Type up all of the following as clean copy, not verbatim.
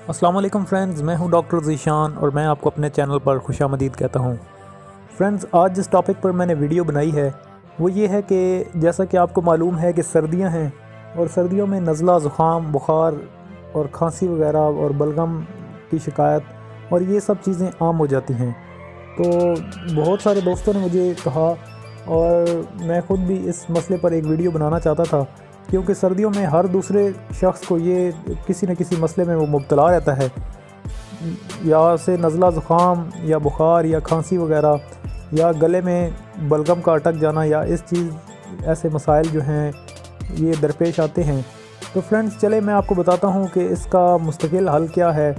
अस्सलाम वालेकुम फ्रेंड्स, मैं हूं डॉक्टर ज़ीशान और मैं आपको अपने चैनल पर खुशामदीद कहता हूं। फ्रेंड्स, आज जिस टॉपिक पर मैंने वीडियो बनाई है वो ये है कि जैसा कि आपको मालूम है कि सर्दियां हैं और सर्दियों में नज़ला, ज़ुकाम, बुखार और खांसी वगैरह और बलगम की शिकायत और ये सब चीज़ें आम हो जाती हैं। तो बहुत सारे दोस्तों ने मुझे कहा और मैं ख़ुद भी इस मसले पर एक वीडियो बनाना चाहता था, क्योंकि सर्दियों में हर दूसरे शख्स को ये किसी न किसी मसले में वो मुब्तला रहता है, या से नज़ला, ज़ुकाम या बुखार या खांसी वगैरह, या गले में बलगम का अटक जाना, या इस चीज़ ऐसे मसाइल जो हैं ये दरपेश आते हैं। तो फ्रेंड्स, चले मैं आपको बताता हूँ कि इसका मुस्तकिल हल क्या है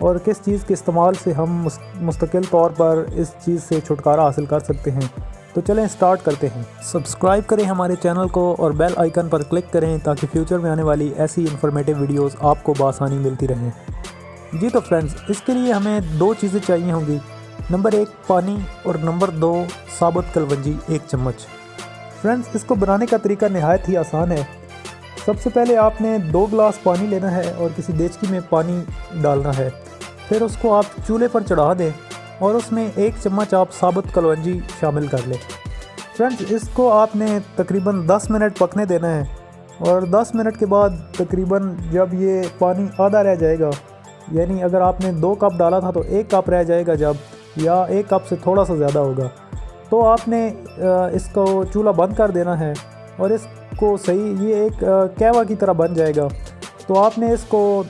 और किस चीज़ के इस्तेमाल से हम मुस्तकिल तौर पर इस चीज़ से छुटकारा हासिल कर सकते हैं। तो चलें स्टार्ट करते हैं। सब्सक्राइब करें हमारे चैनल को और बेल आइकन पर क्लिक करें ताकि फ्यूचर में आने वाली ऐसी इन्फॉर्मेटिव वीडियोस आपको बआसानी मिलती रहें। जी तो फ्रेंड्स, इसके लिए हमें दो चीज़ें चाहिए होंगी। नंबर 1 पानी और नंबर 2 साबुत कलवंजी 1 चम्मच। फ्रेंड्स, इसको बनाने का तरीका नहायत ही आसान है। सबसे पहले आपने 2 गिलास पानी लेना है और किसी देचकी में पानी डालना है। फिर उसको आप चूल्हे पर चढ़ा दें और उसमें 1 चम्मच आप साबुत कलवंजी शामिल कर लें। फ्रेंड्स, इसको आपने तकरीबन 10 मिनट पकने देना है और 10 मिनट के बाद तकरीबन जब ये पानी आधा रह जाएगा, यानी अगर आपने 2 कप डाला था तो 1 कप रह जाएगा जब, या 1 कप से थोड़ा सा ज़्यादा होगा, तो आपने इसको चूल्हा बंद कर देना है और इसको सही ये एक कहवा की तरह बन जाएगा। तो आपने इसको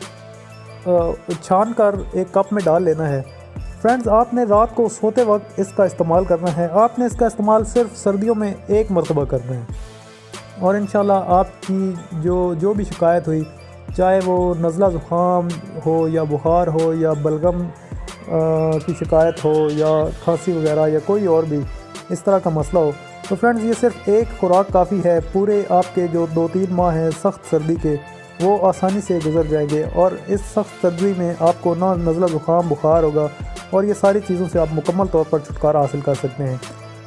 छान कर 1 कप में डाल लेना है। फ्रेंड्स, आपने रात को सोते वक्त इसका इस्तेमाल करना है। आपने इसका इस्तेमाल सिर्फ सर्दियों में 1 मरतबा करना है और इंशाल्लाह आपकी जो भी शिकायत हुई, चाहे वो नज़ला, ज़ुकाम हो या बुखार हो या बलगम की शिकायत हो या खांसी वगैरह या कोई और भी इस तरह का मसला हो, तो फ्रेंड्स ये सिर्फ एक खुराक काफ़ी है। पूरे आपके जो 2-3 माह हैं सख्त सर्दी के, वो आसानी से गुजर जाएंगे और इस सख्त सर्दी में आपको ना नज़ला, ज़ुकाम, बुखार होगा और ये सारी चीज़ों से आप मुकम्मल तौर पर छुटकारा हासिल कर सकते हैं।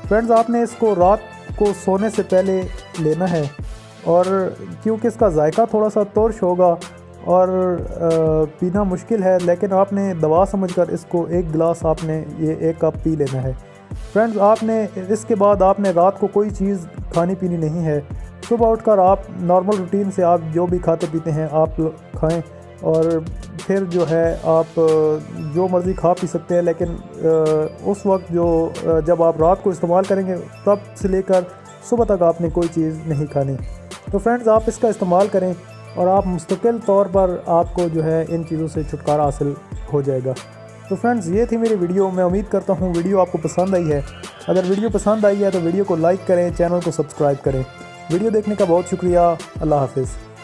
फ्रेंड्स, आपने इसको रात को सोने से पहले लेना है और क्योंकि इसका जायका थोड़ा सा तुर्श होगा और पीना मुश्किल है, लेकिन आपने दवा समझकर इसको 1 गिलास आपने ये 1 कप पी लेना है। फ्रेंड्स, आपने इसके बाद आपने रात को कोई चीज़ खानी पीनी नहीं है। सुबह उठकर आप नॉर्मल रूटीन से आप जो भी खाते पीते हैं आप खाएं और फिर जो है आप जो मर्ज़ी खा पी सकते हैं, लेकिन उस वक्त जब आप रात को इस्तेमाल करेंगे तब से लेकर सुबह तक आपने कोई चीज़ नहीं खानी। तो फ्रेंड्स, आप इसका इस्तेमाल करें और आप मुस्तकिल तौर पर आपको जो है इन चीज़ों से छुटकारा हासिल हो जाएगा। तो फ्रेंड्स, ये थी मेरी वीडियो। मैं उम्मीद करता हूँ वीडियो आपको पसंद आई है। अगर वीडियो पसंद आई है तो वीडियो को लाइक करें, चैनल को सब्सक्राइब करें। वीडियो देखने का बहुत शुक्रिया। अल्लाह हाफिज़।